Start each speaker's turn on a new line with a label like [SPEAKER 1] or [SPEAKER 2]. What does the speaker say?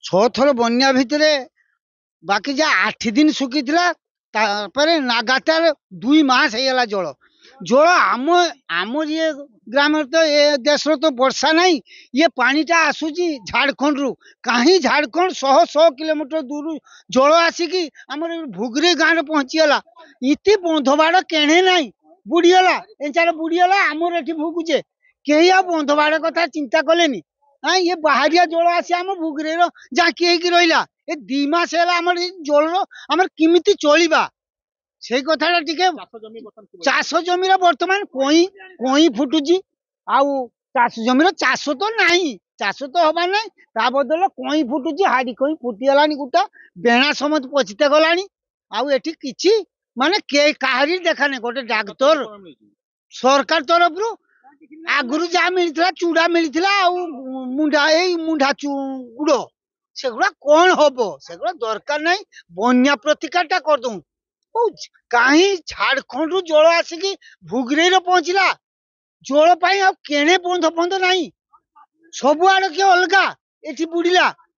[SPEAKER 1] छह थर बन्या भितर बाकी जा 8 दिन सुखी लगातार 2 मास होगा जल जल आम ये ग्राम तो ये देश तो वर्षा नहीं ये पानीटा आसूची झारखंड रु कहीं झारखंड 100 किलोमीटर दूर जल आसिकी आम भुगरी गाँव में पहुंचीगला इति बंधबाड़ केणे नहीं बुड़ीगला एचार बुड़ीगला आमर ये भुगुचे कहीं आ बंधबाड़ कथा चिंता कले हाँ ये बाहरिया जल आसी आम भुगरे जाकी रहा ए 2 मास है जल आम किमिति चलवा से कथा टिके चाष जमी बर्तमान कई कई फुटुची आउ चाष जमीर चाष तो नहीं चाष तो हबार ना ता बदल कई फुटुची हाड़ी कई फुटीगला गोटा बेणा समत पचिते गलानी आउ एठी किछि माने के काहरी देखा नहीं गोटे डाक्तर सरकार तरफ रु आगुरी जहाँ मिलता चूड़ा मिलता मुंडा मुंडा गुड़ सेगुड़ा कौन हम सेगुड़ा दरकार ना बन्या प्रतिकार करदू कहीं झारखंड रु जल आसिकी भुगरे पहुंचला जल केणे बंध बंध ना सबुआड़ के अलगा ये बुड़ीला